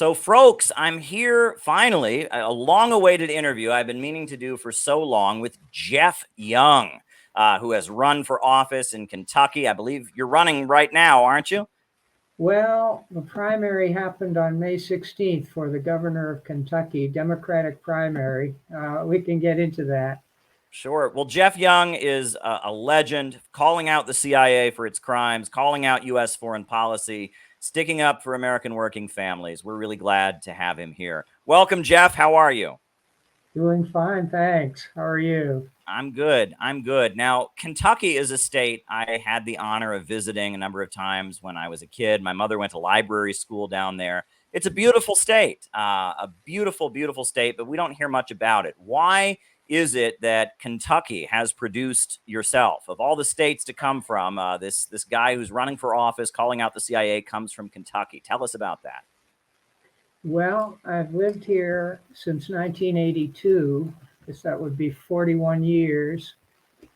So, folks, I'm here finally, a long awaited interview I've been meaning to do for so long with Geoff Young, who has run for office in Kentucky. I believe you're running right now, aren't you? Well, the primary happened on May 16th for the governor of Kentucky, Democratic primary. We can get into that. Sure. Well, Geoff Young is a legend, calling out the CIA for its crimes, calling out U.S. foreign policy, sticking up for American working families. We're really glad to have him here. Welcome, Geoff. How are you? Doing fine, thanks. How are you? I'm good. I'm good. Now, Kentucky is a state I had the honor of visiting a number of times when I was a kid. My mother went to library school down there. It's a beautiful state, a beautiful, beautiful state, but we don't hear much about it. Why is it that Kentucky has produced yourself? Of all the states to come from, this guy who's running for office, calling out the CIA, comes from Kentucky. Tell us about that. Well, I've lived here since 1982. I guess that would be 41 years.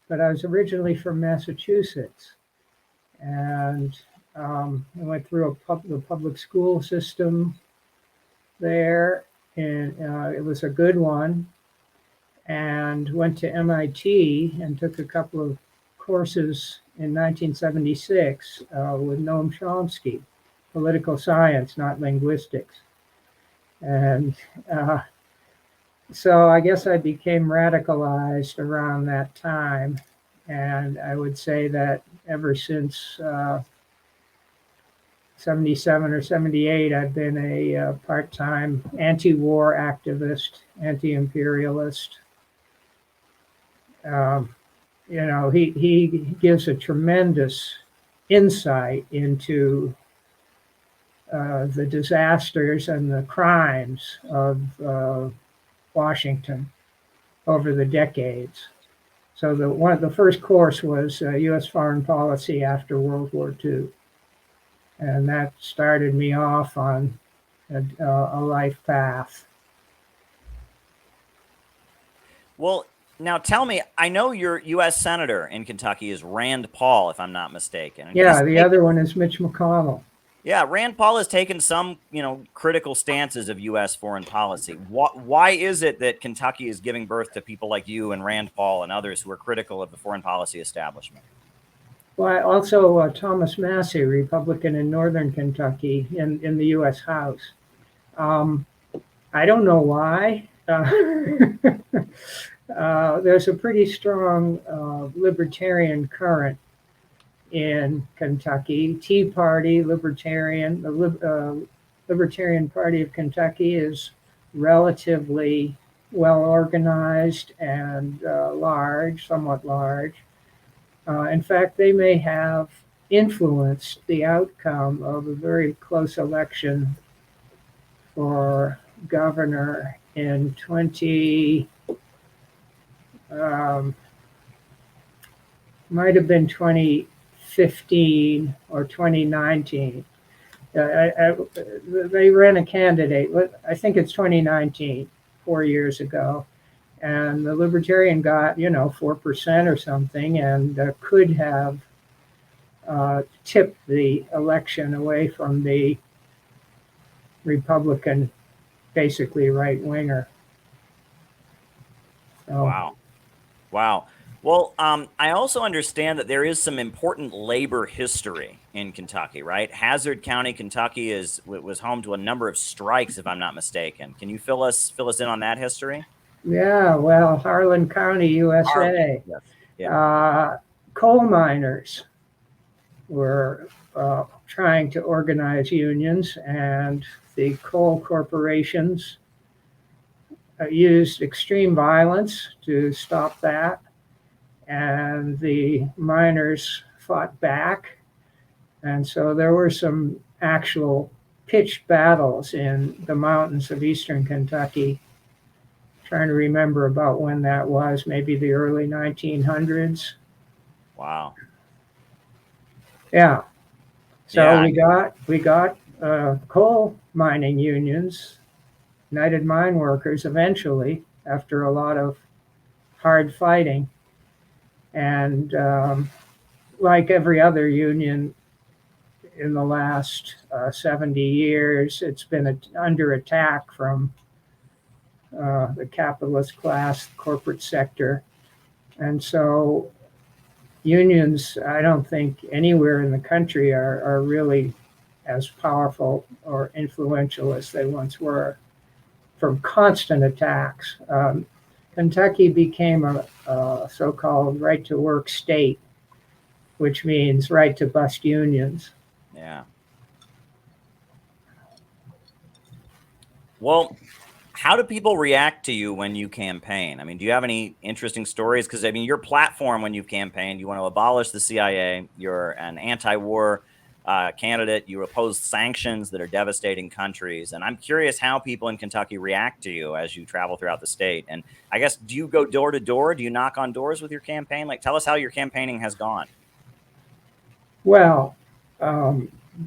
But I was originally from Massachusetts. And I went through the public school system there. And it was a good one. And went to MIT and took a couple of courses in 1976 with Noam Chomsky, political science, not linguistics. And so I guess I became radicalized around that time. And I would say that ever since 77 or 78, I've been a part-time anti-war activist, anti-imperialist. He gives a tremendous insight into the disasters and the crimes of Washington over the decades. So the first course was U.S. foreign policy after World War II, and that started me off on a life path. Well, now tell me, I know your U.S. Senator in Kentucky is Rand Paul, if I'm not mistaken. Yeah, the other one is Mitch McConnell. Yeah, Rand Paul has taken some, critical stances of U.S. foreign policy. Why is it that Kentucky is giving birth to people like you and Rand Paul and others who are critical of the foreign policy establishment? Well, also Thomas Massey, Republican in Northern Kentucky, in the U.S. House. I don't know why. There's a pretty strong libertarian current in Kentucky. Tea Party, Libertarian, the Libertarian Party of Kentucky is relatively well organized and large, somewhat large. In fact, they may have influenced the outcome of a very close election for governor in might have been 2015 or 2019. They ran a candidate, I think it's 2019, 4 years ago. And the Libertarian got, 4% or something, and could have tipped the election away from the Republican, basically right-winger. So. Wow. Well, I also understand that there is some important labor history in Kentucky, right? Hazard County, Kentucky was home to a number of strikes, if I'm not mistaken. Can you fill us in on that history? Yeah, well, Harlan County, USA. Yes. Yeah. Coal miners were trying to organize unions, and the coal corporations used extreme violence to stop that. And the miners fought back. And so there were some actual pitched battles in the mountains of eastern Kentucky. Trying to remember about when that was, maybe the early 1900s. Wow. Yeah. So we got coal mining unions, United Mine Workers, eventually, after a lot of hard fighting. And like every other union, in the last 70 years. It's been under attack from the capitalist class, corporate sector. And so unions, I don't think anywhere in the country are really as powerful or influential as they once were from constant attacks. Kentucky became a so-called right-to-work state, which means right to bust unions. Yeah. Well, how do people react to you when you campaign? I mean, do you have any interesting stories? Because, I mean, your platform when you've campaigned, you want to abolish the CIA, you're an anti-war candidate, you oppose sanctions that are devastating countries. And I'm curious how people in Kentucky react to you as you travel throughout the state. And I guess, do you go door to door? Do you knock on doors with your campaign? Like, tell us how your campaigning has gone. Well,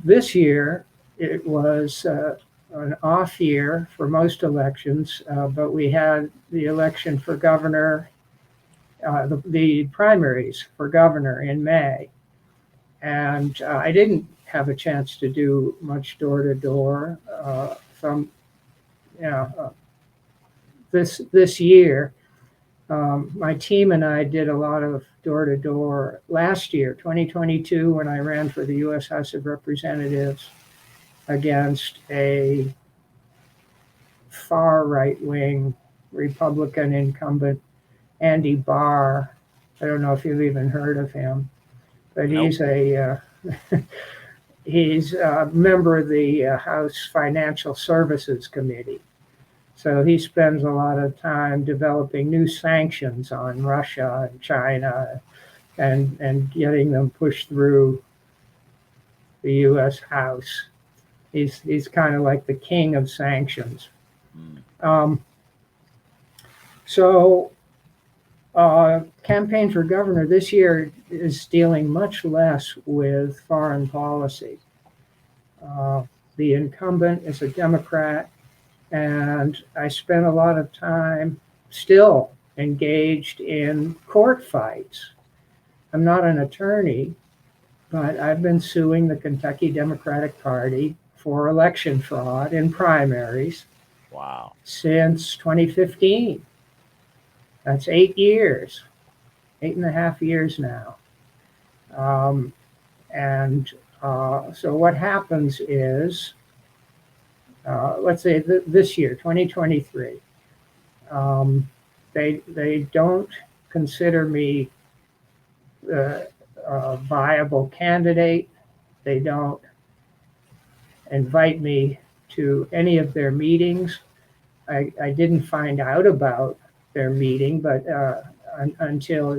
this year it was an off year for most elections, but we had the election for governor, the primaries for governor in May. And I didn't have a chance to do much door to door this year. My team and I did a lot of door to door last year, 2022, when I ran for the U.S. House of Representatives against a far right wing Republican incumbent, Andy Barr. I don't know if you've even heard of him, but Nope. he's a member of the House Financial Services Committee. So he spends a lot of time developing new sanctions on Russia and China and getting them pushed through the U.S. House. He's kind of like the king of sanctions. Campaign for governor this year is dealing much less with foreign policy. The incumbent is a Democrat, and I spent a lot of time still engaged in court fights. I'm not an attorney, but I've been suing the Kentucky Democratic Party for election fraud in primaries. Wow. Since 2015. That's 8 years, 8.5 years now. So what happens is, let's say this year, 2023, they don't consider me a viable candidate. They don't invite me to any of their meetings. I didn't find out about their meeting, but until,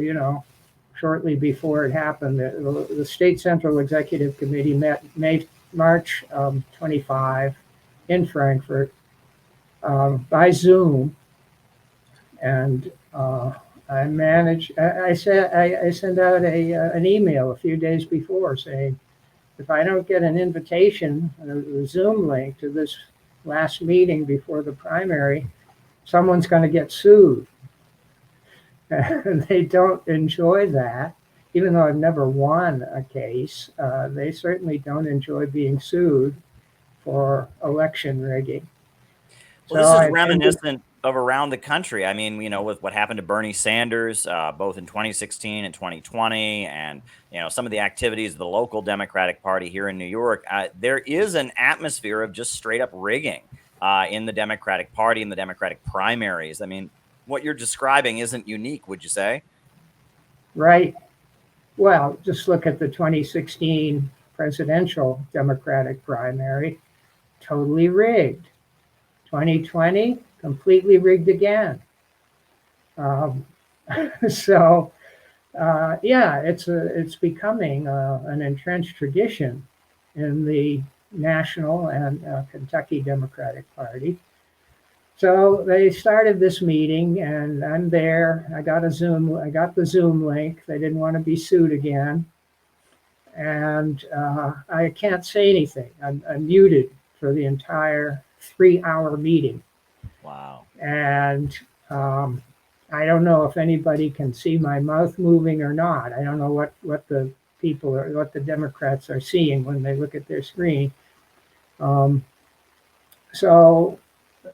shortly before it happened, the State Central Executive Committee met March 25 in Frankfurt by Zoom, and I sent out an email a few days before saying, if I don't get an invitation, a Zoom link to this last meeting before the primary, someone's going to get sued. And they don't enjoy that, even though I've never won a case. They certainly don't enjoy being sued for election rigging. Well, this is reminiscent of around the country. I mean, with what happened to Bernie Sanders, both in 2016 and 2020, and, some of the activities of the local Democratic Party here in New York, there is an atmosphere of just straight up rigging in the Democratic Party, in the Democratic primaries. I mean, what you're describing isn't unique, would you say? Right. Well, just look at the 2016 presidential Democratic primary, totally rigged. 2020, completely rigged again. It's becoming an entrenched tradition in the national and Kentucky Democratic Party. So they started this meeting, and I'm there. I got the Zoom link. They didn't want to be sued again, and I can't say anything. I'm muted for the entire 3-hour meeting. Wow. And I don't know if anybody can see my mouth moving or not. I don't know what the people or what the Democrats are seeing when they look at their screen. So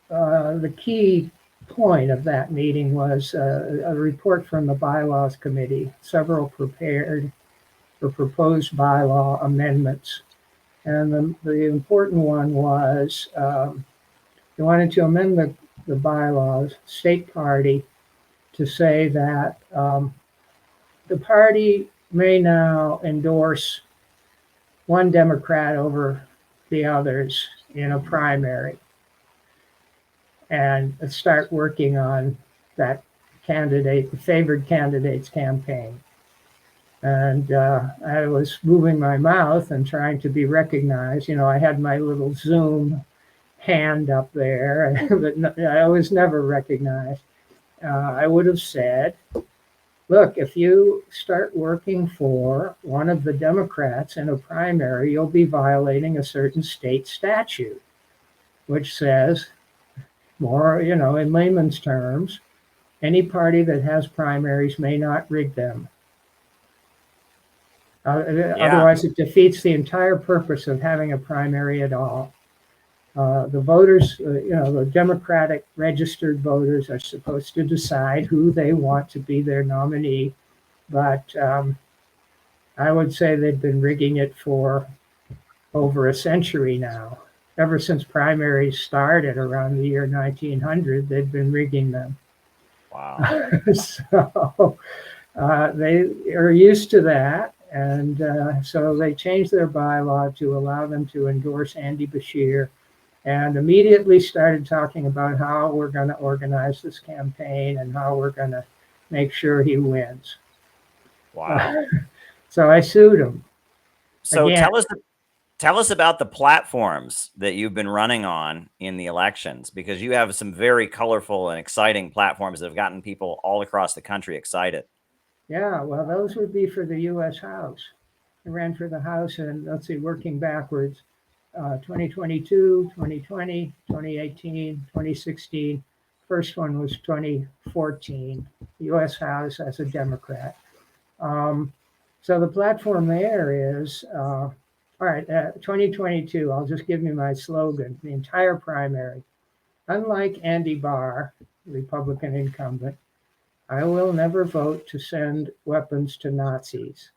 the key point of that meeting was a report from the bylaws committee, several prepared or proposed bylaw amendments. And the important one was they wanted to amend the bylaws, state party, to say that the party may now endorse one Democrat over the others in a primary and start working on that candidate, the favored candidate's campaign. And I was moving my mouth and trying to be recognized. You know, I had my little Zoom hand up there, but I was never recognized. I would have said, look, if you start working for one of the Democrats in a primary, you'll be violating a certain state statute, which says, more, you know, in layman's terms, any party that has primaries may not rig them. Otherwise, it defeats the entire purpose of having a primary at all. The voters, you know, the Democratic registered voters are supposed to decide who they want to be their nominee. But I would say they've been rigging it for over a century now. Ever since primaries started around the year 1900, they've been rigging them. Wow. So they are used to that. And so they changed their bylaw to allow them to endorse Andy Bashir, and immediately started talking about how we're going to organize this campaign and how we're going to make sure he wins. Wow. So I sued him. So again. Tell us about the platforms that you've been running on in the elections, because you have some very colorful and exciting platforms that have gotten people all across the country excited. Yeah, well, those would be for the U.S. House. I ran for the House, and let's see, working backwards, 2022, 2020, 2018, 2016. First one was 2014, U.S. House as a Democrat. So the platform there is, all right, 2022, I'll just give you my slogan, the entire primary. Unlike Andy Barr, Republican incumbent, I will never vote to send weapons to Nazis.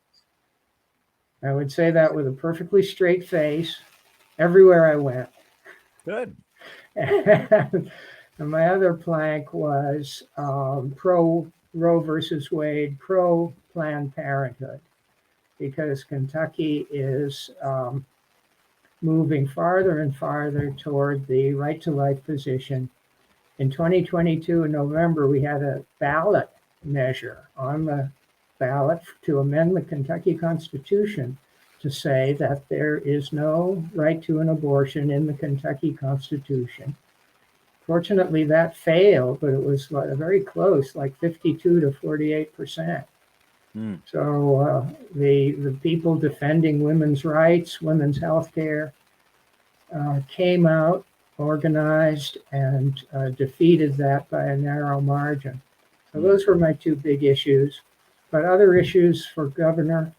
I would say that with a perfectly straight face everywhere I went. Good. And my other plank was pro Roe versus Wade, pro Planned Parenthood, because Kentucky is moving farther and farther toward the right to life position. In 2022, in November, we had a ballot measure on the ballot to amend the Kentucky Constitution to say that there is no right to an abortion in the Kentucky Constitution. Fortunately, that failed, but it was very close, like 52 to 48%. So the people defending women's rights, women's health care, came out, organized, and defeated that by a narrow margin. So those were my two big issues. But other issues for governor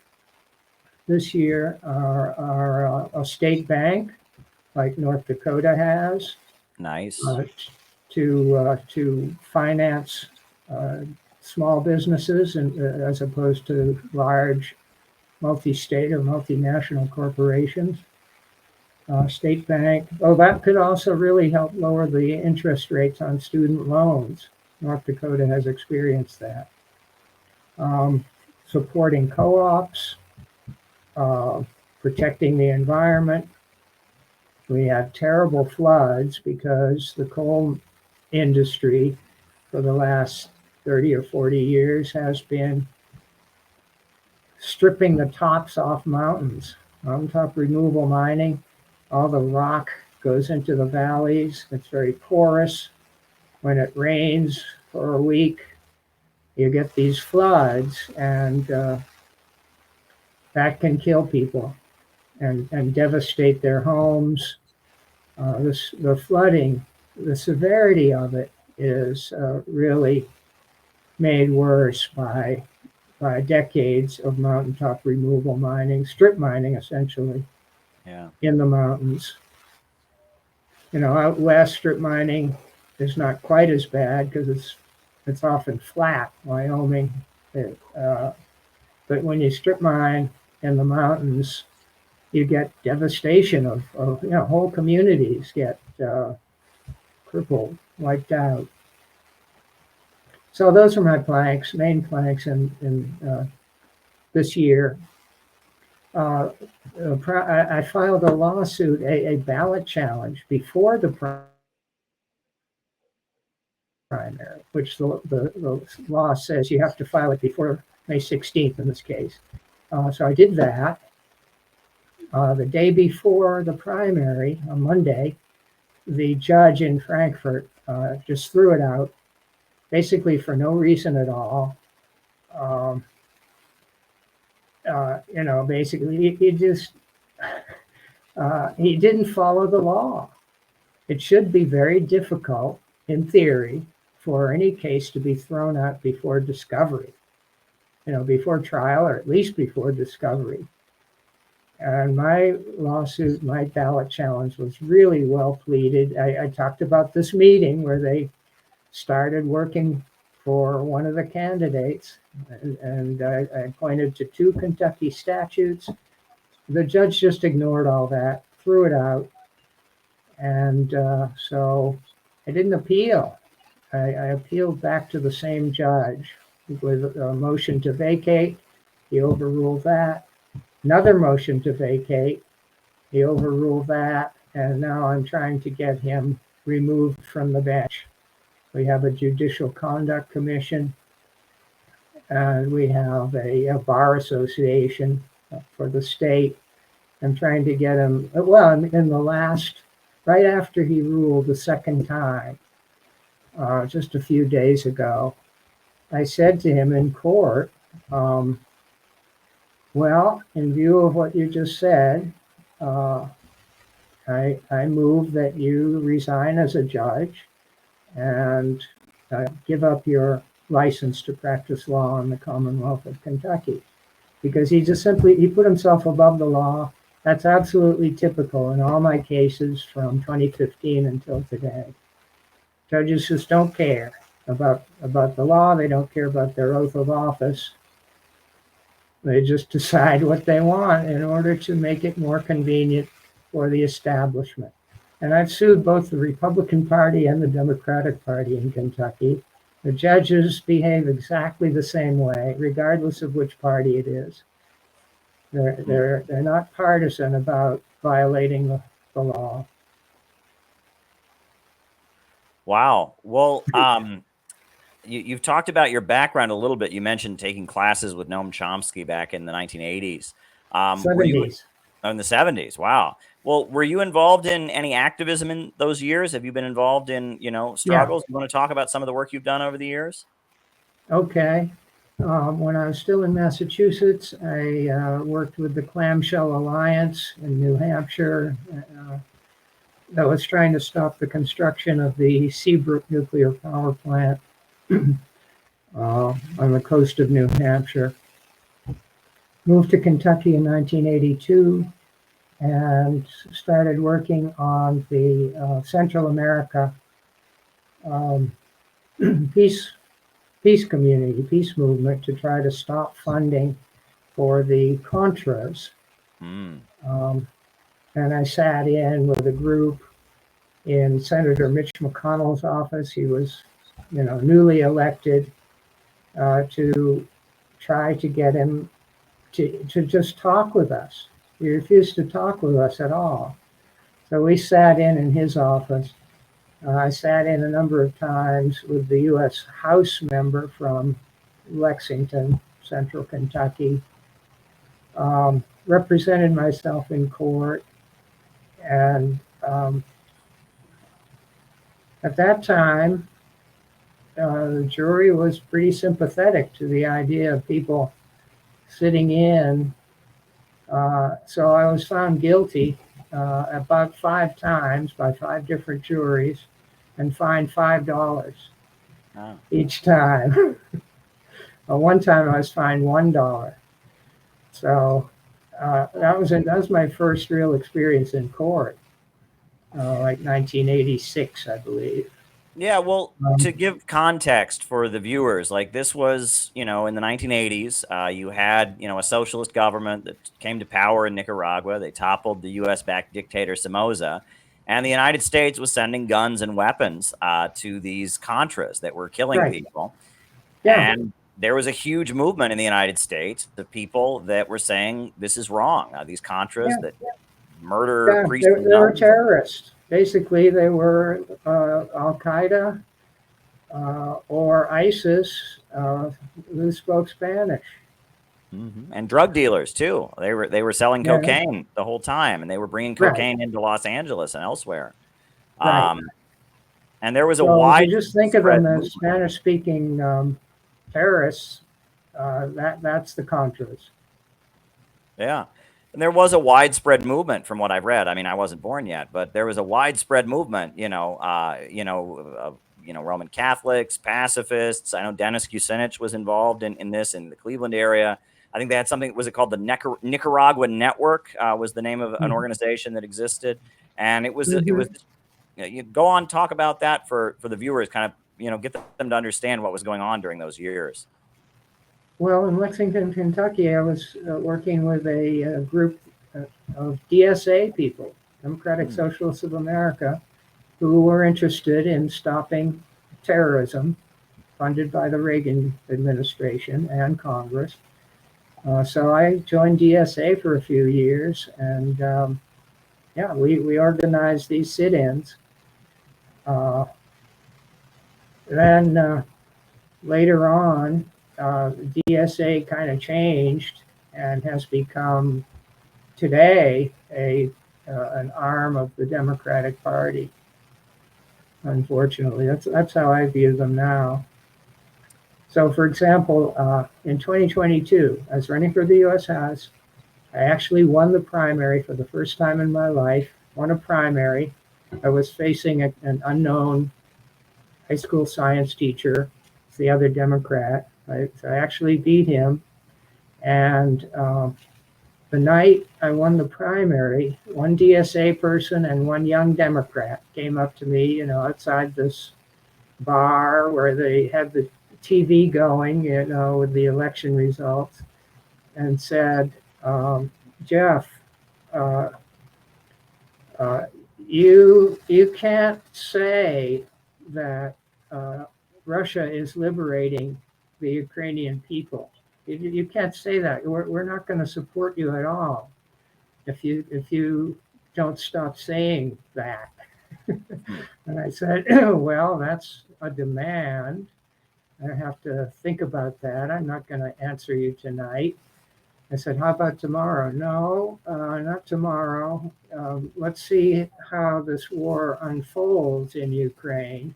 this year are a state bank, like North Dakota has. Nice. To finance small businesses, and as opposed to large multi-state or multinational corporations. State bank. Oh, that could also really help lower the interest rates on student loans. North Dakota has experienced that. Supporting co-ops, protecting the environment. We had terrible floods because the coal industry for the last 30 or 40 years has been stripping the tops off mountains. Mountaintop removal mining. All the rock goes into the valleys. It's very porous. When it rains for a week, you get these floods, and that can kill people and devastate their homes. The flooding, the severity of it is really made worse by by decades of mountaintop removal mining, strip mining essentially, in the mountains. Out west, strip mining is not quite as bad because it's often flat, Wyoming. But when you strip mine in the mountains, you get devastation of whole communities get crippled, wiped out. So those are my main planks in this year. I filed a lawsuit, a ballot challenge before the primary, which the law says you have to file it before May 16th in this case. So I did that. The day before the primary, on Monday, the judge in Frankfurt just threw it out, basically for no reason at all. Basically, he just he didn't follow the law. It should be very difficult, in theory, for any case to be thrown out before discovery, before trial, or at least before discovery. And my lawsuit, my ballot challenge was really well pleaded. I talked about this meeting where they started working for one of the candidates, and I pointed to 2 Kentucky statutes. The judge just ignored all that, threw it out, and so I didn't appeal. I appealed back to the same judge with a motion to vacate. He overruled that. Another motion to vacate. He overruled that, and now I'm trying to get him removed from the bench. We have a Judicial Conduct Commission, and we have a bar association for the state. I'm trying to get him, in the last, right after he ruled the second time, just a few days ago, I said to him in court, in view of what you just said, I move that you resign as a judge and give up your license to practice law in the Commonwealth of Kentucky. Because he put himself above the law. That's absolutely typical in all my cases from 2015 until today. Judges just don't care about the law. They don't care about their oath of office. They just decide what they want in order to make it more convenient for the establishment. And I've sued both the Republican Party and the Democratic Party in Kentucky. The judges behave exactly the same way, regardless of which party it is. They're not partisan about violating the law. Wow. Well, you've talked about your background a little bit. You mentioned taking classes with Noam Chomsky back in the 1980s. 70s. In the 70s. Wow. Well, were you involved in any activism in those years? Have you been involved in, struggles? Yeah. You want to talk about some of the work you've done over the years? Okay. When I was still in Massachusetts, I worked with the Clamshell Alliance in New Hampshire that was trying to stop the construction of the Seabrook nuclear power plant on the coast of New Hampshire. Moved to Kentucky in 1982 and started working on the Central America peace community, peace movement to try to stop funding for the Contras. And I sat in with a group in Senator Mitch McConnell's office. He was, newly elected, to try to get him to just talk with us. He refused to talk with us at all. So we sat in his office. I sat in a number of times with the U.S. House member from Lexington, Central Kentucky, represented myself in court. And at that time, the jury was pretty sympathetic to the idea of people sitting in. So I was found guilty about 5 times by 5 different juries and fined $5 each time. One time I was fined $1. So that was my first real experience in court, like 1986, I believe. Yeah, well, to give context for the viewers, like this was, in the 1980s, you had, a socialist government that came to power in Nicaragua. They toppled the U.S.-backed dictator Somoza, and the United States was sending guns and weapons to these Contras that were killing Right. people. Yeah. And there was a huge movement in the United States of people that were saying this is wrong. These Contras Yeah. that murder Yeah. priests They and were nuns. terrorists. Basically, they were Al Qaeda or ISIS who spoke Spanish. And drug dealers too. They were selling Yeah. cocaine the whole time, and they were bringing Right. cocaine into Los Angeles and elsewhere. Right. Um, and there was a So if you just think of widespread them as movement. Spanish-speaking terrorists, that's the Contras. Yeah, and there was a widespread movement from what I've read. I mean, I wasn't born yet, but there was a widespread movement. Roman Catholics, pacifists. I know Dennis Kucinich was involved in this in the Cleveland area. I think they had something. Was it called the Nicaragua Network? Was the name of an organization that existed, and it was. You go on, talk about that for the viewers, kind of get them to understand what was going on during those years. Well, in Lexington, Kentucky, I was working with a group of DSA people, Democratic Socialists of America, who were interested in stopping terrorism funded by the Reagan administration and Congress. So I joined DSA for a few years, and yeah, we organized these sit-ins. Then later on, DSA kind of changed and has become today an arm of the Democratic Party. Unfortunately, that's how I view them now. So, for example, in 2022, I was running for the U.S. House. I actually won the primary for the first time in my life. Won a primary. I was facing an unknown high school science teacher, the other Democrat. I actually beat him. And the night I won the primary, one DSA person and one young Democrat came up to me, outside this bar where they had the TV going, with the election results, and said, Geoff, uh, you can't say that Russia is liberating the Ukrainian people. You can't say that. We're not going to support you at all if you don't stop saying that. And I said, well, that's a demand. I have to think about that. I'm not going to answer you tonight. I said, how about tomorrow? No, not tomorrow. Let's see how this war unfolds in Ukraine.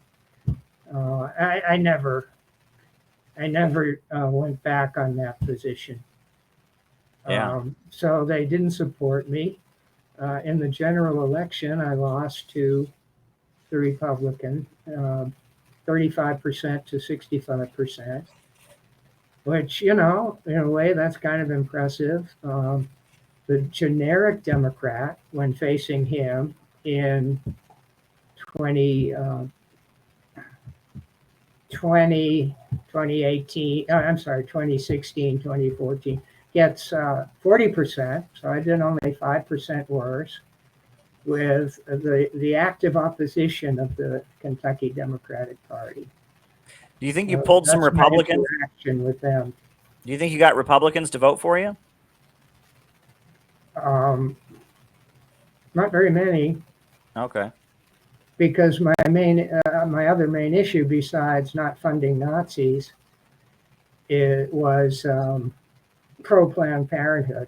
I never went back on that position. Yeah. So they didn't support me. In the general election, I lost to the Republican, 35% to 65%, which, in a way, that's kind of impressive. The generic Democrat, when facing him in 2016, 2014, gets 40%. So I did only 5% worse with the active opposition of the Kentucky Democratic Party. Do you think you pulled some That's my Republicans? interaction with them. Do you think you got Republicans to vote for you? Not very many. Okay. Because my other main issue, besides not funding Nazis, was pro-Planned Parenthood.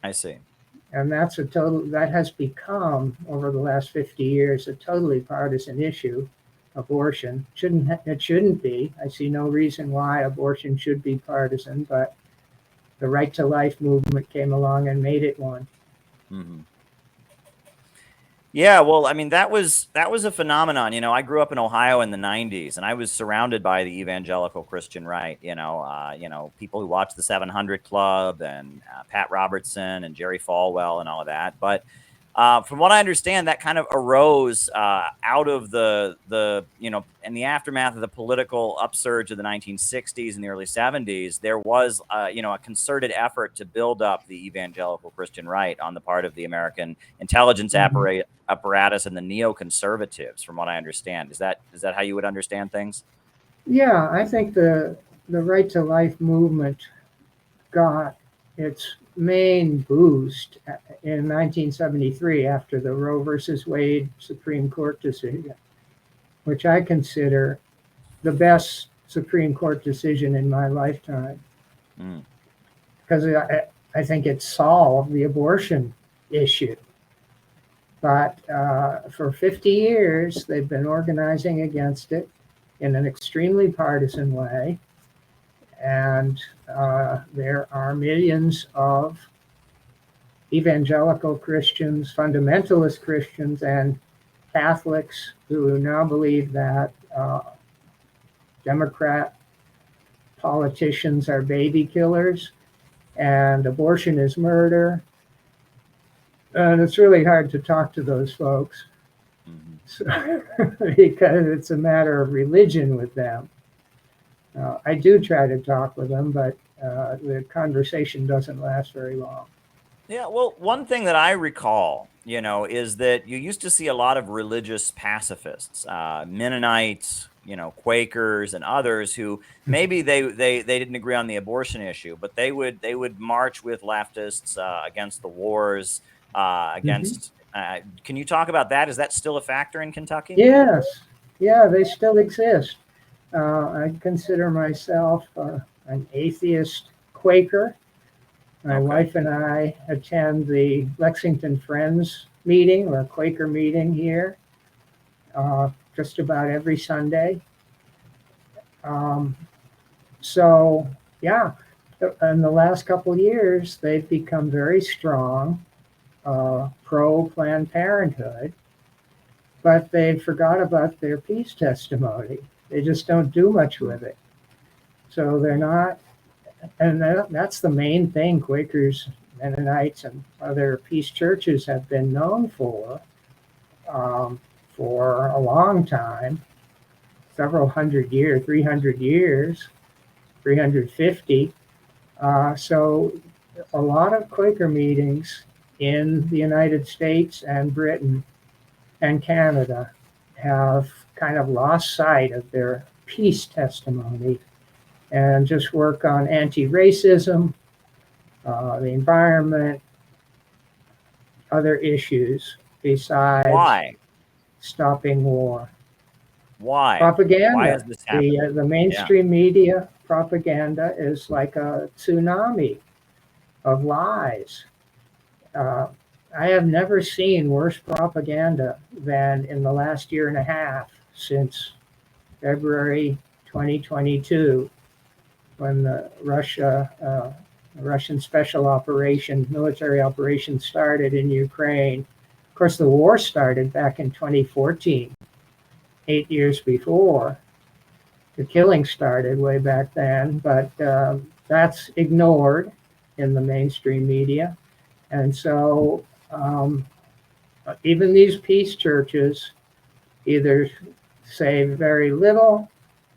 I see. And that has become, over the last 50 years, a totally partisan issue. Abortion it shouldn't be. I see no reason why abortion should be partisan, but the Right to Life movement came along and made it one. Yeah, well, I mean, that was a phenomenon. I grew up in Ohio in the '90s, and I was surrounded by the evangelical Christian right. People who watched the 700 Club and Pat Robertson and Jerry Falwell and all of that. But from what I understand, that kind of arose out of in the aftermath of the political upsurge of the 1960s and the early '70s. There was, a concerted effort to build up the evangelical Christian right on the part of the American intelligence Mhm. apparatus and the neoconservatives. From what I understand, is that how you would understand things? Yeah, I think the right to life movement got its main boost in 1973 after the Roe versus Wade Supreme Court decision, which I consider the best Supreme Court decision in my lifetime, Mm. because I think it solved the abortion issue. But for 50 years, they've been organizing against it in an extremely partisan way. And there are millions of evangelical Christians, fundamentalist Christians, and Catholics who now believe that Democrat politicians are baby killers and abortion is murder. And it's really hard to talk to those folks, Mhm. so, because it's a matter of religion with them. I do try to talk with them, but the conversation doesn't last very long. Yeah, well, one thing that I recall, is that you used to see a lot of religious pacifists, Mennonites, Quakers, and others who maybe they didn't agree on the abortion issue, but they would march with leftists against the wars, Mhm. against. Can you talk about that? Is that still a factor in Kentucky? Yes, yeah, they still exist. I consider myself an atheist Quaker. My Okay. wife and I attend the Lexington Friends meeting or Quaker meeting here just about every Sunday. Um, so, yeah, in the last couple of years, they've become very strong pro Planned Parenthood, but they forgot about their peace testimony. They just don't do much Mm. with it. So they're not, and that's the main thing Quakers, Mennonites, and other peace churches have been known um, for a long time, several hundred years, 300 years, 350. So a lot of Quaker meetings in the United States and Britain and Canada have kind of lost sight of their peace testimony and just work on anti-racism, the environment, other issues besides Why? stopping war. Why? Why is Propaganda. this happening? The Yeah. mainstream media propaganda is like a tsunami of lies. Uh, I have never seen worse propaganda than in the last year and a half since February 2022, when the Russian special operation, military operation started in Ukraine. Of course, the war started back in 2014, 8 years before. The killing started way back then, but that's ignored in the mainstream media. And so even these peace churches either say very little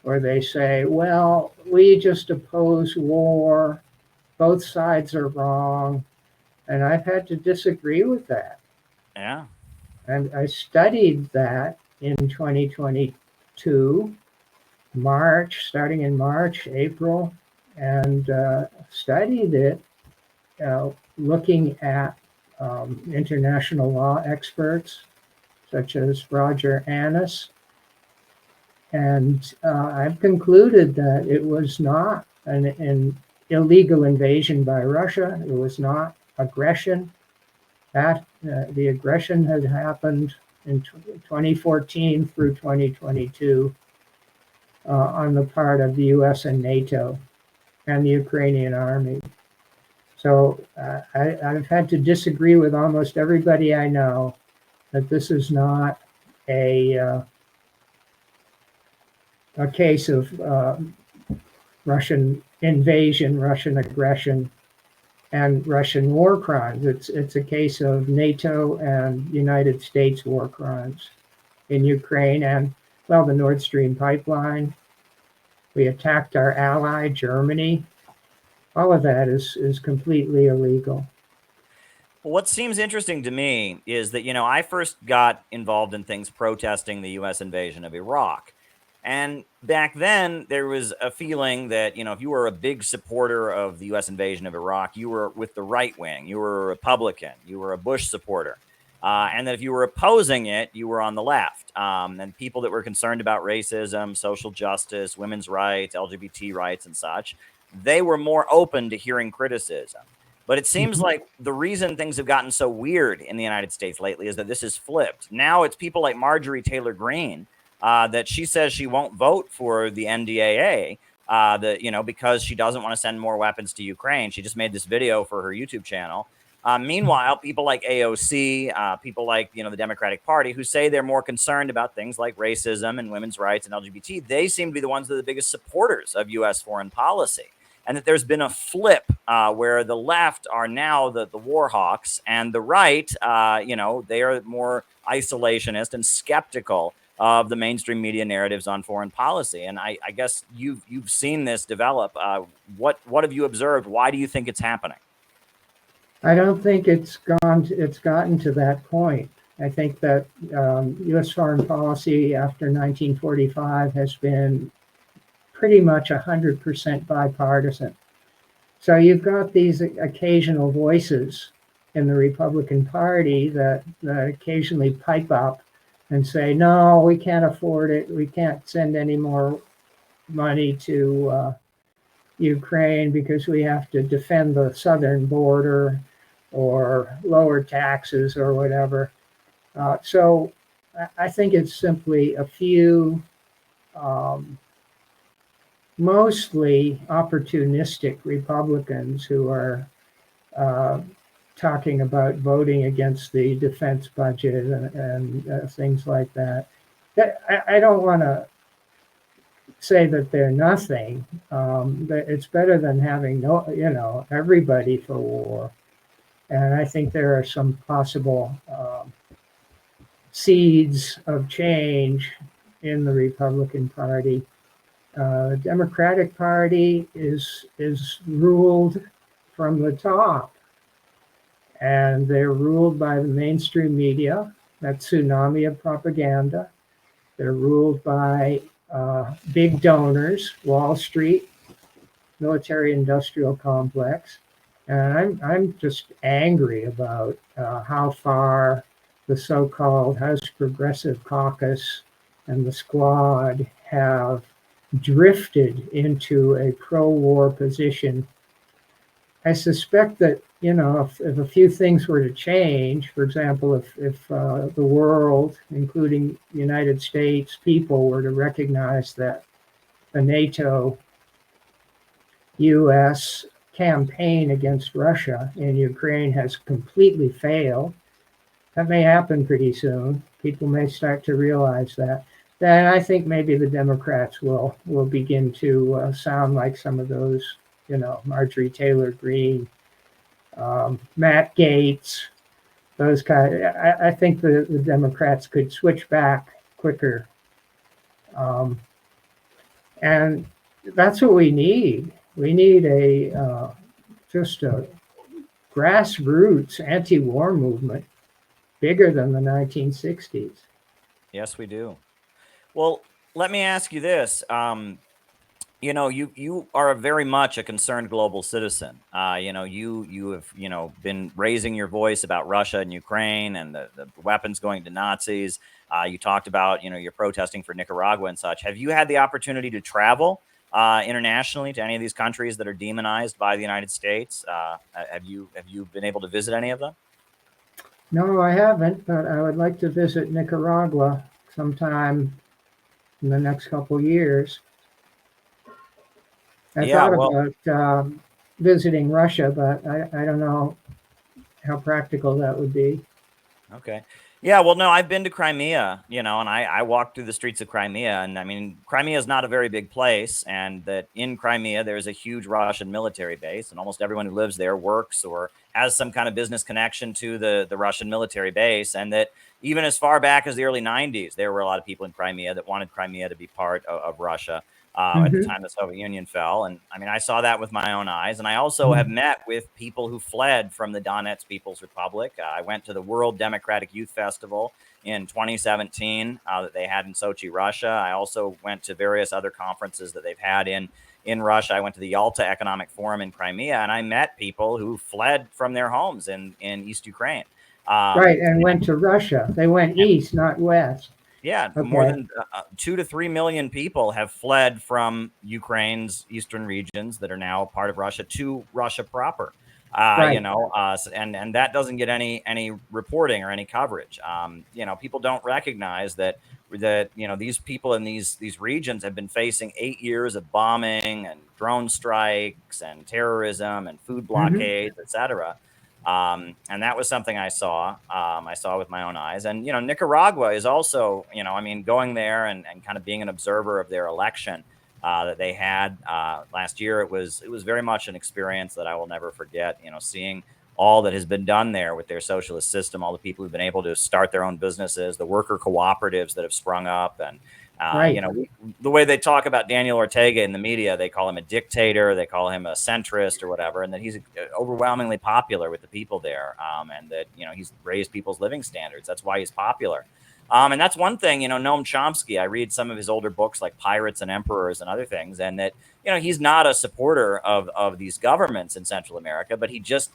or they say, well, we just oppose war. Both sides are wrong. And I've had to disagree with that. Yeah. And I studied that in 2022, starting in March, April, and studied it, looking at international law experts such as Roger Annis. And I've concluded that it was not an illegal invasion by Russia. It was not aggression. That the aggression had happened in 2014 through 2022 on the part of the U.S. and NATO and the Ukrainian army. So I've had to disagree with almost everybody I know that this is not a case of Russian invasion, Russian aggression, and Russian war crimes. It's a case of NATO and United States war crimes in Ukraine and, well, the Nord Stream pipeline. We attacked our ally, Germany. All of that is completely illegal. What seems interesting to me is that, I first got involved in things protesting the U.S. invasion of Iraq. And back then, there was a feeling that, if you were a big supporter of the U.S. invasion of Iraq, you were with the right wing, you were a Republican, you were a Bush supporter. And that if you were opposing it, you were on the left. And people that were concerned about racism, social justice, women's rights, LGBT rights, and such, they were more open to hearing criticism. But it seems like the reason things have gotten so weird in the United States lately is that this is flipped. Now it's people like Marjorie Taylor Greene that she says she won't vote for the NDAA, because she doesn't want to send more weapons to Ukraine. She just made this video for her YouTube channel. Meanwhile, people like AOC, people like, the Democratic Party, who say they're more concerned about things like racism and women's rights and LGBT, they seem to be the ones that are the biggest supporters of U.S. foreign policy. And that there's been a flip where the left are now the war hawks, and the right, they are more isolationist and skeptical of the mainstream media narratives on foreign policy. And I guess you've seen this develop. What have you observed? Why do you think it's happening? I don't think it's gotten to that point. I think that U.S. foreign policy after 1945 has been pretty much 100% bipartisan. So you've got these occasional voices in the Republican Party that occasionally pipe up and say, no, we can't afford it. We can't send any more money to Ukraine because we have to defend the southern border or lower taxes or whatever. So I think it's simply a few mostly opportunistic Republicans who are talking about voting against the defense budget and things like that. I don't want to say that they're nothing, but it's better than having everybody for war. And I think there are some possible seeds of change in the Republican Party. The Democratic Party is ruled from the top, and they're ruled by the mainstream media, that tsunami of propaganda. They're ruled by big donors, Wall Street, military-industrial complex, and I'm just angry about how far the so-called House Progressive Caucus and the Squad have drifted into a pro-war position. I suspect that, if a few things were to change, for example, if the world, including the United States people, were to recognize that the NATO U.S. campaign against Russia in Ukraine has completely failed, that may happen pretty soon. People may start to realize that. Then I think maybe the Democrats will begin to sound like some of those, Marjorie Taylor Greene, Matt Gaetz, those kind. I think the Democrats could switch back quicker, and that's what we need. We need just a grassroots anti-war movement, bigger than the 1960s. Yes, we do. Well, let me ask you this. You are very much a concerned global citizen. You have, been raising your voice about Russia and Ukraine and the weapons going to Nazis. You talked about, you're protesting for Nicaragua and such. Have you had the opportunity to travel internationally to any of these countries that are demonized by the United States? Have you been able to visit any of them? No, I haven't, but I would like to visit Nicaragua sometime in the next couple years. I thought about visiting Russia, but I don't know how practical that would be. Okay. Yeah, well, no, I've been to Crimea, and I walked through the streets of Crimea, and I mean, Crimea is not a very big place, and that in Crimea there's a huge Russian military base, and almost everyone who lives there works or has some kind of business connection to the Russian military base, and that even as far back as the early '90s, there were a lot of people in Crimea that wanted Crimea to be part of Russia. At the Hmm. time the Soviet Union fell. And I mean, I saw that with my own eyes. And I also have met with people who fled from the Donetsk People's Republic. I went to the World Democratic Youth Festival in 2017 that they had in Sochi, Russia. I also went to various other conferences that they've had in Russia. I went to the Yalta Economic Forum in Crimea, and I met people who fled from their homes in East Ukraine. Right, and went to Russia. They went east, not west. Yeah, more Okay. than 2 to 3 million people have fled from Ukraine's eastern regions that are now part of Russia to Russia proper. Right. And that doesn't get any reporting or any coverage. People don't recognize that these people in these regions have been facing 8 years of bombing and drone strikes and terrorism and food Hmm. blockades, etc. And that was something I saw. I saw with my own eyes. And Nicaragua is also, I mean, going there and kind of being an observer of their election that they had last year. It was very much an experience that I will never forget. Seeing all that has been done there with their socialist system, all the people who've been able to start their own businesses, the worker cooperatives that have sprung up, and Right. the way they talk about Daniel Ortega in the media, they call him a dictator, they call him a centrist or whatever, and that he's overwhelmingly popular with the people there, and that he's raised people's living standards. That's why he's popular. And that's one thing, Noam Chomsky. I read some of his older books like Pirates and Emperors and other things, and that he's not a supporter of these governments in Central America, but he just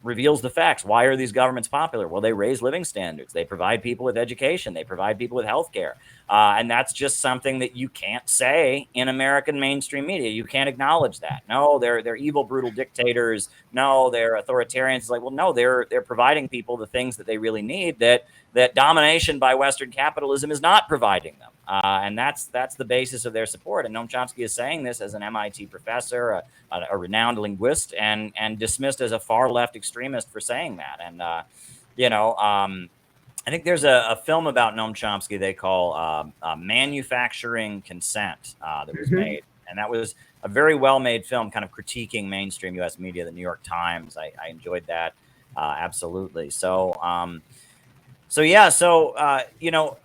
reveals the facts. Why are these governments popular? Well, they raise living standards. They provide people with education. They provide people with health care. And that's just something that you can't say in American mainstream media. You can't acknowledge that. No, they're evil, brutal dictators. No, they're authoritarians. It's like, well, no, they're providing people the things that they really need that domination by Western capitalism is not providing them. And that's the basis of their support. And Noam Chomsky is saying this as an MIT professor, a renowned linguist, and dismissed as a far left extremist for saying that. And I think there's a film about Noam Chomsky they call Manufacturing Consent that was Hmm. made, and that was a very well made film, kind of critiquing mainstream U.S. media, the New York Times. I enjoyed that absolutely. So yeah,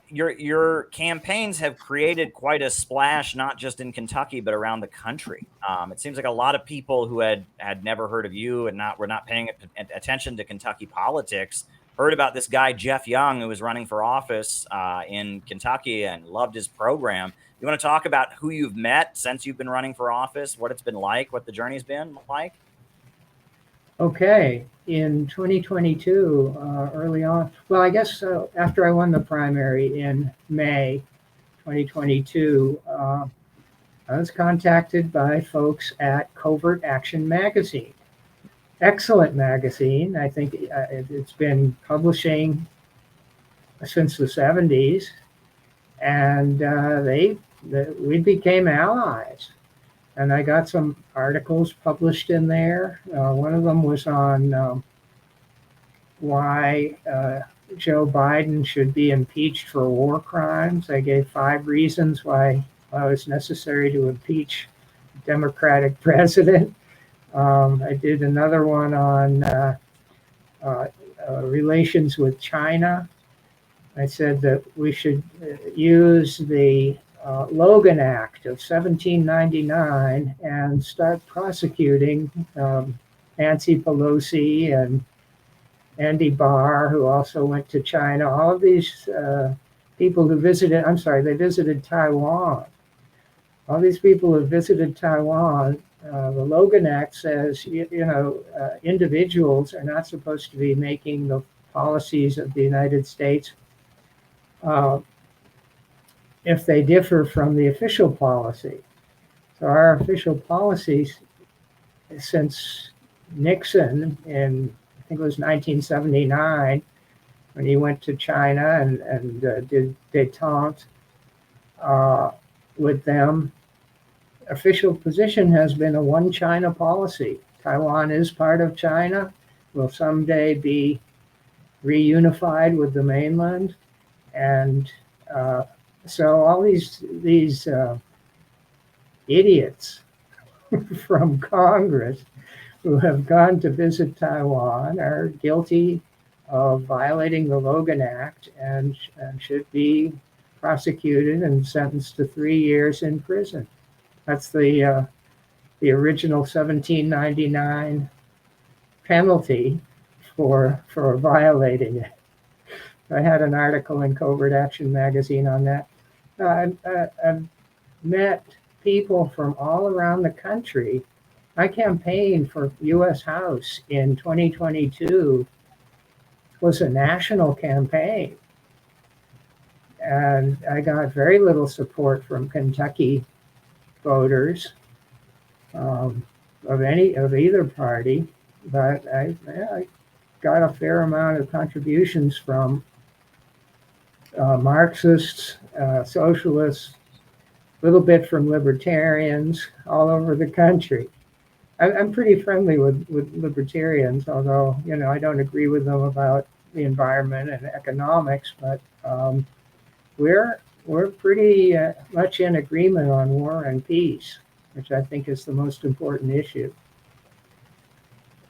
your campaigns have created quite a splash, not just in Kentucky but around the country. It seems like a lot of people who had never heard of you and were not paying attention to Kentucky politics heard about this guy Geoff Young who was running for office in Kentucky and loved his program. You want to talk about who you've met since you've been running for office, what it's been like, what the journey's been like? Okay. In 2022, early on, well, I guess after I won the primary in May 2022, I was contacted by folks at Covert Action Magazine. Excellent magazine. I think it's been publishing since the 70s, and we became allies. And I got some articles published in there. One of them was on why Joe Biden should be impeached for war crimes. I gave 5 reasons why it was necessary to impeach a Democratic president. I did another one on relations with China. I said that we should use the Logan Act of 1799 and start prosecuting Nancy Pelosi and Andy Barr, who also went to China. All of these people who visited, they visited Taiwan. All these people who visited Taiwan, the Logan Act says, individuals are not supposed to be making the policies of the United States if they differ from the official policy. So our official policies since Nixon in, I think it was 1979, when he went to China and did détente with them, official position has been a one China policy. Taiwan is part of China, will someday be reunified with the mainland. And so all these idiots from Congress who have gone to visit Taiwan are guilty of violating the Logan Act and should be prosecuted and sentenced to 3 years in prison. That's the original 1799 penalty for violating it. I had an article in Covert Action magazine on that. I've met people from all around the country. My campaign for U.S. House in 2022 was a national campaign. And I got very little support from Kentucky voters of either party, but I got a fair amount of contributions from Marxists, socialists, a little bit from libertarians all over the country. I'm pretty friendly with libertarians, although, I don't agree with them about the environment and economics, but we're pretty much in agreement on war and peace, which I think is the most important issue.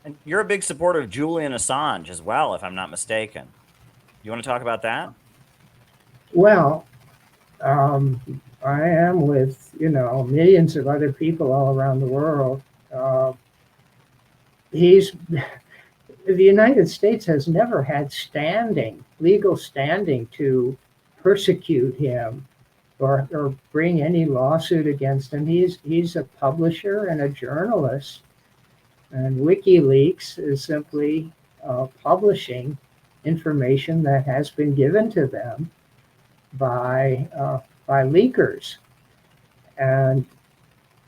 And you're a big supporter of Julian Assange as well, if I'm not mistaken. You want to talk about that? Well, I am with, millions of other people all around the world. The United States has never had legal standing to persecute him or bring any lawsuit against him. He's a publisher and a journalist, and WikiLeaks is simply publishing information that has been given to them by leakers. And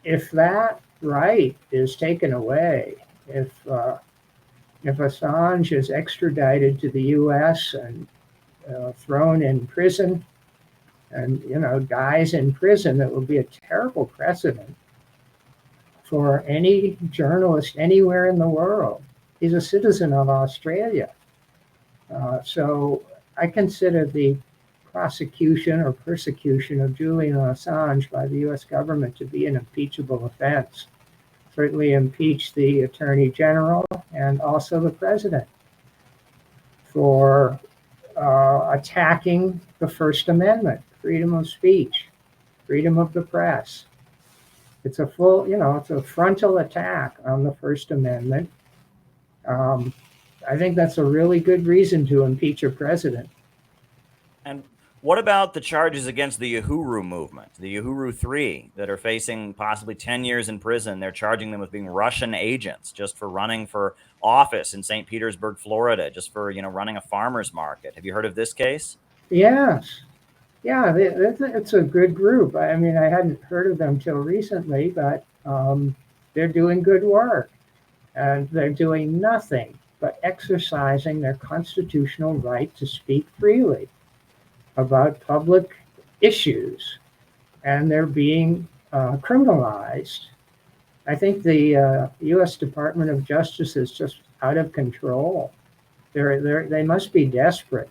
if that right is taken away, if Assange is extradited to the U.S. and thrown in prison and dies in prison, it will be a terrible precedent for any journalist anywhere in the world. He's a citizen of Australia. So I consider the prosecution or persecution of Julian Assange by the U.S. government to be an impeachable offense. Certainly impeach the Attorney General and also the President for attacking the First Amendment, freedom of speech, freedom of the press. It's a it's a frontal attack on the First Amendment. I think that's a really good reason to impeach a president. And what about the charges against the Uhuru movement, the Uhuru 3, that are facing possibly 10 years in prison? They're charging them with being Russian agents just for running for office in St. Petersburg, Florida, just for, running a farmer's market. Have you heard of this case? Yes. Yeah, it's a good group. I mean, I hadn't heard of them till recently, but they're doing good work. And they're doing nothing but exercising their constitutional right to speak freely about public issues, and they're being criminalized. I think the U.S. Department of Justice is just out of control. They must be desperate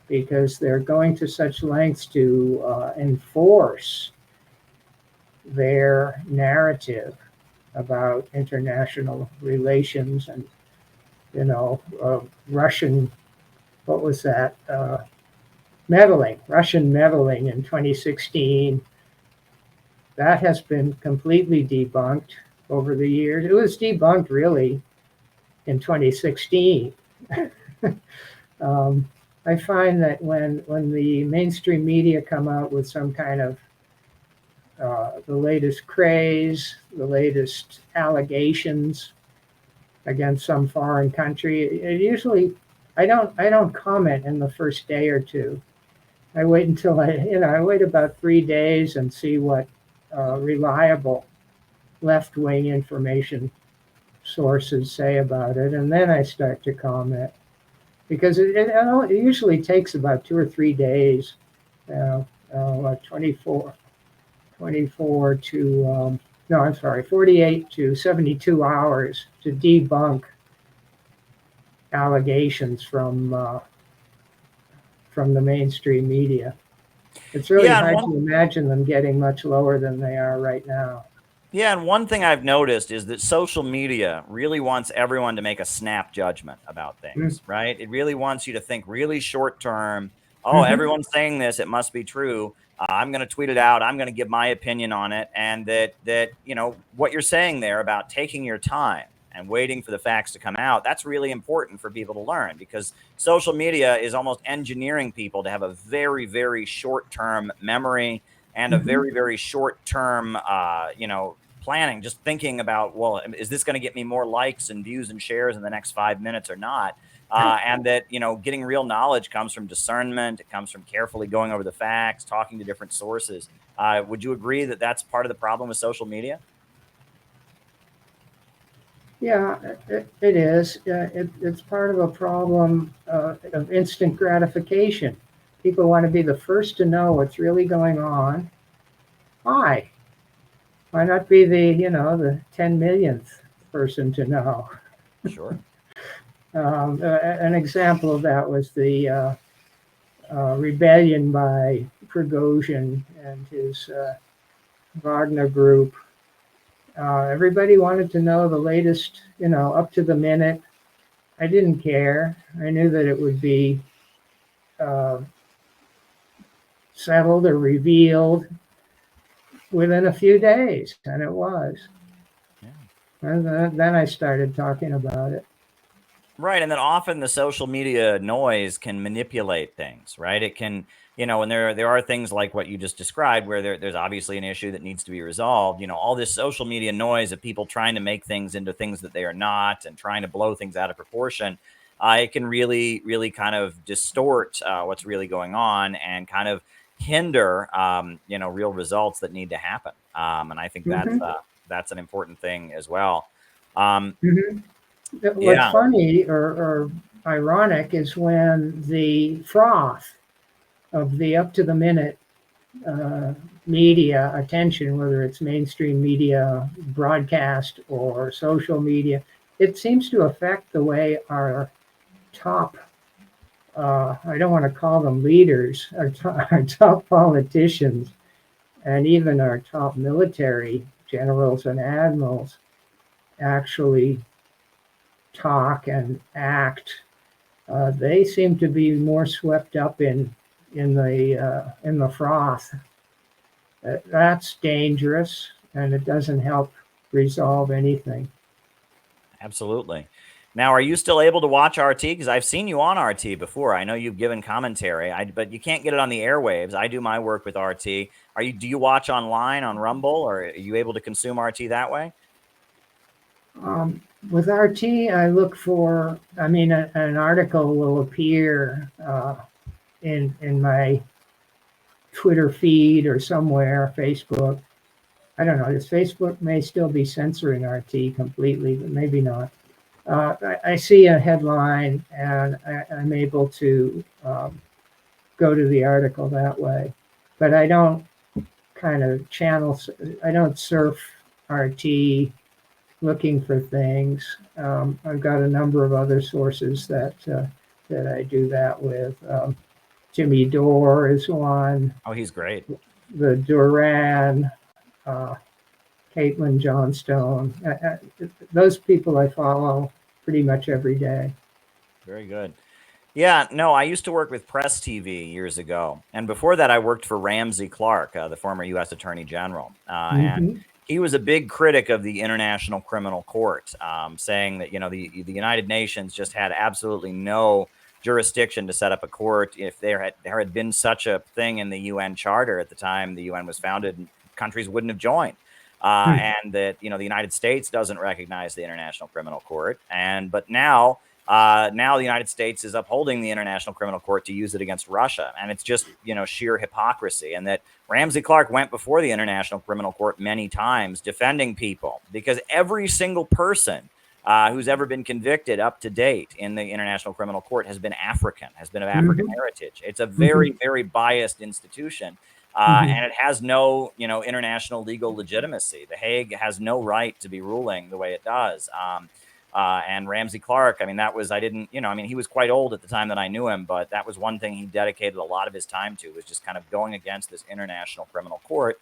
because they're going to such lengths to enforce their narrative about international relations and, Russian, what was that? Russian meddling in 2016. That has been completely debunked over the years. It was debunked really in 2016. I find that when the mainstream media come out with some kind of the latest craze, the latest allegations against some foreign country, it usually I don't comment in the first day or two. I wait until I wait about 3 days and see what reliable left-wing information sources say about it, and then I start to comment, because it usually takes about 2 or 3 days, like 48 to 72 hours to debunk allegations from the mainstream media. It's really Yeah, hard to imagine them getting much lower than they are right now. yeah, and one thing I've noticed is that social media really wants everyone to make a snap judgment about things, right? It really wants you to think really short term. Oh, everyone's saying this, it must be true. I'm going to tweet it out. I'm going to give my opinion on it, and that what you're saying there about taking your time and waiting for the facts to come out, that's really important for people to learn, because social media is almost engineering people to have a very, very short term memory and a very, very short term, planning, just thinking about, well, is this going to get me more likes and views and shares in the next 5 minutes or not? And that, getting real knowledge comes from discernment. It comes from carefully going over the facts, talking to different sources. Would you agree that that's part of the problem with social media? Yeah, it is. It's part of a problem of instant gratification. People want to be the first to know what's really going on. Why? Why not be the 10 millionth person to know? Sure. An example of that was the rebellion by Prigozhin and his Wagner group. Everybody wanted to know the latest, up to the minute. I didn't care. I knew that it would be settled or revealed within a few days, and it was. Yeah. And then I started talking about it. Right, and then often the social media noise can manipulate things, right? It can, and there are things like what you just described, where there's obviously an issue that needs to be resolved. All this social media noise of people trying to make things into things that they are not, and trying to blow things out of proportion. It can really, really kind of distort what's really going on, and kind of hinder, real results that need to happen. And I think that's an important thing as well. What's funny or ironic is when the froth of the up to the minute media attention, whether it's mainstream media, broadcast, or social media, it seems to affect the way our top, I don't want to call them leaders, our top politicians, and even our top military generals and admirals actually talk and act. They seem to be more swept up in the froth. That's dangerous, and it doesn't help resolve anything. Absolutely. Now, are you still able to watch RT? Because I've seen you on RT before. I know you've given commentary, but you can't get it on the airwaves. I do my work with RT. Do you watch online on Rumble, or are you able to consume RT that way? With RT, I look for, an article will appear in my Twitter feed or somewhere, Facebook. I don't know, this Facebook may still be censoring RT completely, but maybe not. I see a headline, and I'm able to go to the article that way. But I don't I don't surf RT looking for things. I've got a number of other sources that I do that with. Jimmy Dore is one. Oh, he's great. The Duran, Caitlin Johnstone. Those people I follow pretty much every day. Very good. Yeah, no, I used to work with Press TV years ago. And before that, I worked for Ramsey Clark, the former U.S. Attorney General. And he was a big critic of the International Criminal Court, saying that, the United Nations just had absolutely no jurisdiction to set up a court. If there had been such a thing in the UN Charter at the time the UN was founded, countries wouldn't have joined. And that, the United States doesn't recognize the International Criminal Court. But now the United States is upholding the International Criminal Court to use it against Russia. And it's just, sheer hypocrisy. And that Ramsey Clark went before the International Criminal Court many times defending people, because every single person who's ever been convicted up to date in the International Criminal Court has been African, has been of African heritage. It's a very, very biased institution. And it has no, international legal legitimacy. The Hague has no right to be ruling the way it does. and Ramsey Clark. I mean, that was, I didn't, you know, I mean, he was quite old at the time that I knew him, but that was one thing he dedicated a lot of his time to, was just kind of going against this International Criminal Court.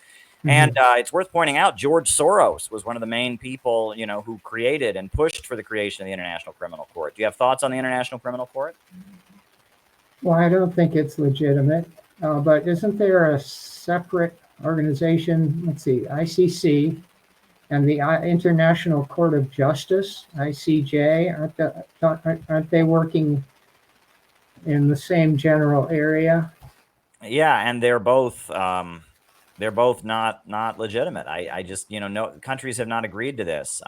And it's worth pointing out, George Soros was one of the main people, you know, who created and pushed for the creation of the International Criminal Court. Do you have thoughts on the International Criminal Court? Well, I don't think it's legitimate, but isn't there a separate organization? Let's see, ICC and the International Court of Justice, ICJ. Aren't they working in the same general area? Yeah, and they're both not legitimate. I just, you know, no countries have not agreed to this.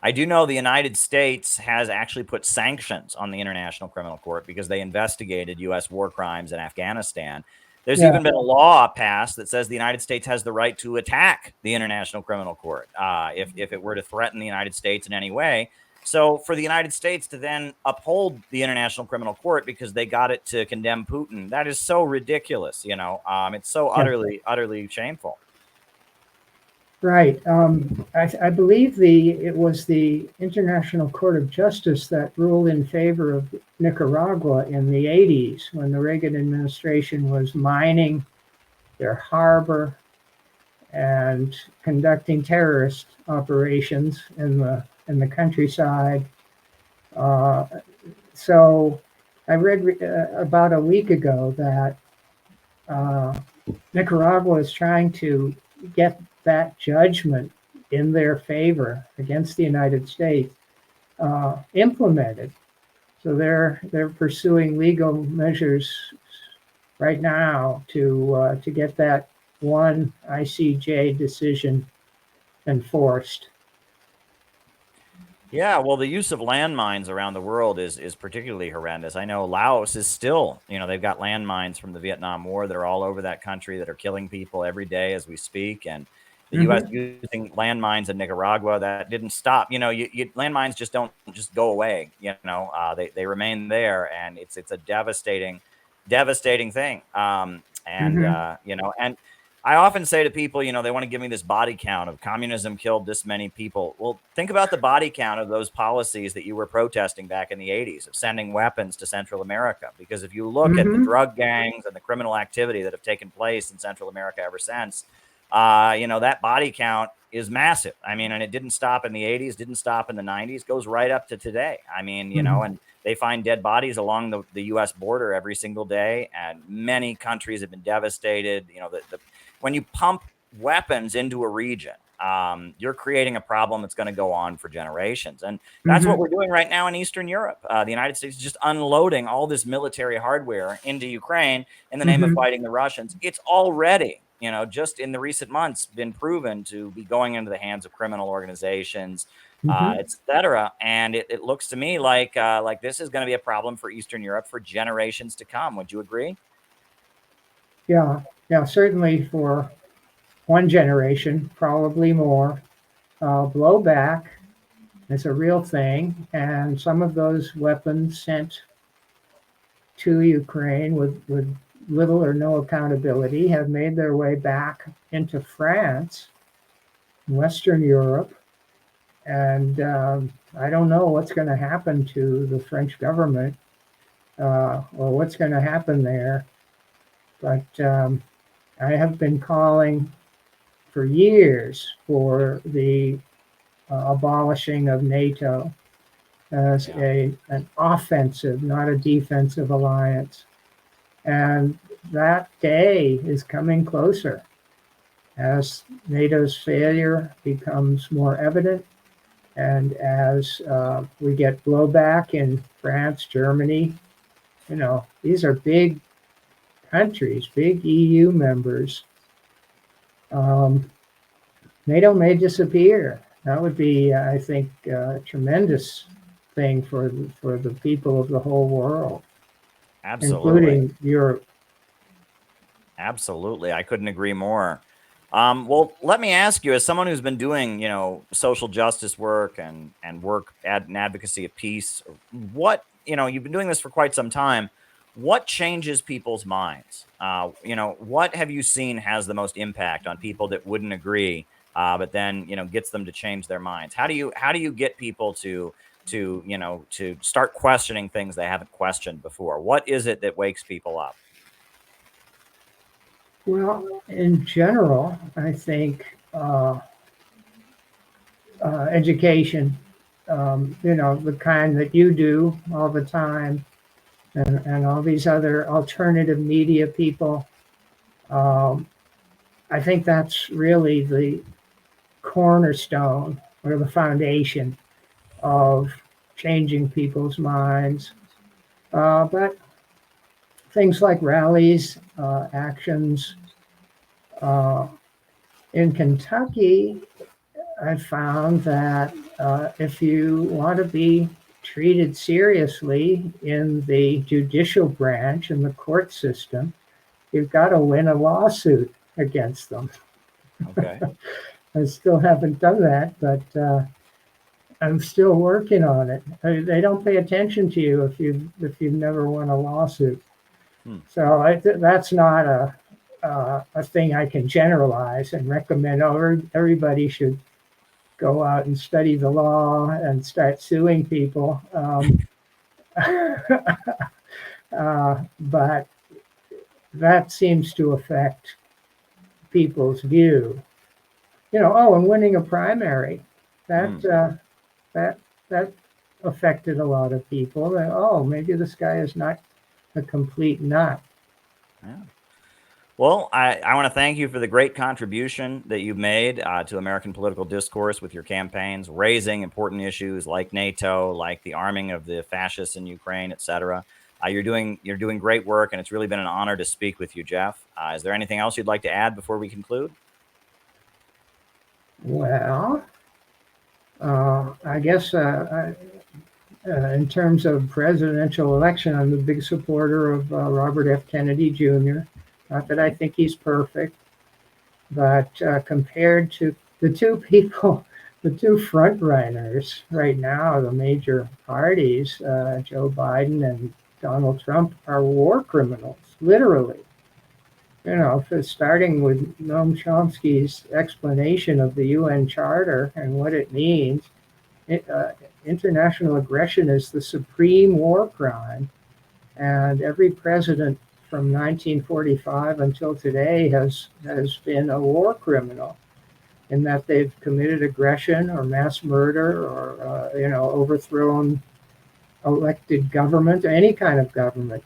I do know the United States has actually put sanctions on the International Criminal Court because they investigated U.S. war crimes in Afghanistan. There's even been a law passed that says the United States has the right to attack the International Criminal Court if it were to threaten the United States in any way. So for the United States to then uphold the International Criminal Court because they got it to condemn Putin, that is so ridiculous. You know, it's so utterly shameful. Right. I believe it was the International Court of Justice that ruled in favor of Nicaragua in the 80s when the Reagan administration was mining their harbor and conducting terrorist operations in the countryside. So I read about a week ago that Nicaragua is trying to get that judgment in their favor against the United States implemented. So they're pursuing legal measures right now to get that one ICJ decision enforced. Yeah, well, the use of landmines around the world is particularly horrendous. I know Laos is still, you know, they've got landmines from the Vietnam War that are all over that country that are killing people every day as we speak. And the U.S. using landmines in Nicaragua, that didn't stop. You know, landmines just don't just go away. You know, they remain there, and it's a devastating thing. You know, and I often say to people, you know, they want to give me this body count of communism killed this many people. Well, think about the body count of those policies that you were protesting back in the 80s of sending weapons to Central America. Because if you look at the drug gangs and the criminal activity that have taken place in Central America ever since, you know, that body count is massive. I mean, and it didn't stop in the 80s, didn't stop in the 90s, goes right up to today. I mean, you know, and they find dead bodies along the U.S. border every single day. And many countries have been devastated. You know, when you pump weapons into a region, you're creating a problem that's going to go on for generations. And that's what we're doing right now in Eastern Europe. The United States is just unloading all this military hardware into Ukraine in the name of fighting the Russians. It's already, you know, just in the recent months been proven to be going into the hands of criminal organizations, et cetera. And it looks to me like this is going to be a problem for Eastern Europe for generations to come. Would you agree? Yeah, certainly for one generation, probably more. Blowback is a real thing, and some of those weapons sent to Ukraine with little or no accountability have made their way back into France, Western Europe, and I don't know what's going to happen to the French government or what's going to happen there, but I have been calling for years for the abolishing of NATO as an offensive, not a defensive alliance. And that day is coming closer as NATO's failure becomes more evident and as we get blowback in France, Germany. You know, these are big countries, big EU members. NATO may disappear. That would be, I think, a tremendous thing for the people of the whole world. Absolutely. Including Europe. Absolutely. I couldn't agree more. Well, let me ask you, as someone who's been doing, you know, social justice work and work in advocacy of peace, what, you know, you've been doing this for quite some time. What changes people's minds? You know, what have you seen has the most impact on people that wouldn't agree, but then, you know, gets them to change their minds? How do you get people to to, you know, to start questioning things they haven't questioned before? What is it that wakes people up? Well, in general, I think education, you know, the kind that you do all the time, and all these other alternative media people. I think that's really the cornerstone or the foundation of changing people's minds. But things like rallies, actions. In Kentucky, I found that if you want to be treated seriously in the judicial branch and the court system, you've got to win a lawsuit against them. Okay. I still haven't done that, but I'm still working on it. They don't pay attention to you if you've never won a lawsuit. So that's not a thing I can generalize and recommend. Oh, everybody should go out and study the law and start suing people. But that seems to affect people's view. You know, oh, and winning a primary, that affected a lot of people. Oh, maybe this guy is not a complete nut. Yeah. Well, I want to thank you for the great contribution that you've made to American political discourse with your campaigns, raising important issues like NATO, like the arming of the fascists in Ukraine, etc. You're doing great work, and it's really been an honor to speak with you, Geoff. Is there anything else you'd like to add before we conclude? Well, I guess in terms of presidential election, I'm a big supporter of Robert F. Kennedy Jr. Not that I think he's perfect, but compared to the two people, the two front runners right now, the major parties, Joe Biden and Donald Trump, are war criminals, literally. You know, starting with Noam Chomsky's explanation of the UN Charter and what it means, international aggression is the supreme war crime, and every president from 1945 until today has been a war criminal in that they've committed aggression or mass murder or you know, overthrown elected government or any kind of government.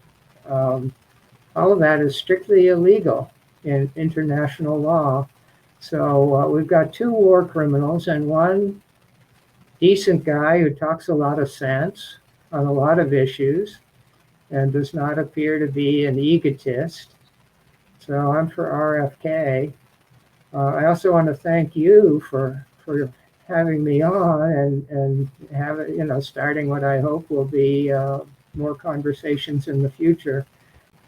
All of that is strictly illegal in international law. So we've got two war criminals and one decent guy who talks a lot of sense on a lot of issues and does not appear to be an egotist. So I'm for RFK. I also want to thank you for having me on and you know, starting what I hope will be more conversations in the future.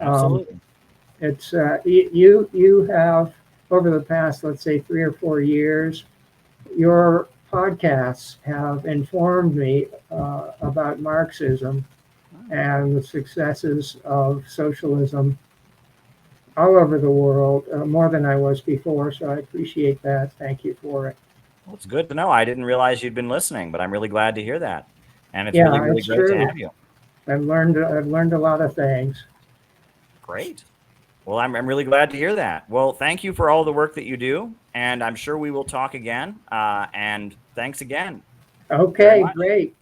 Absolutely. It's you have, over the past, let's say, 3 or 4 years, your podcasts have informed me about Marxism and the successes of socialism all over the world, more than I was before. So I appreciate that. Thank you for it. Well, it's good to know. I didn't realize you'd been listening, but I'm really glad to hear that. And it's Yeah, really, really it's great true. to have you. I've learned a lot of things. Great. Well, I'm really glad to hear that. Well, thank you for all the work that you do, and I'm sure we will talk again. And thanks again. Okay, great.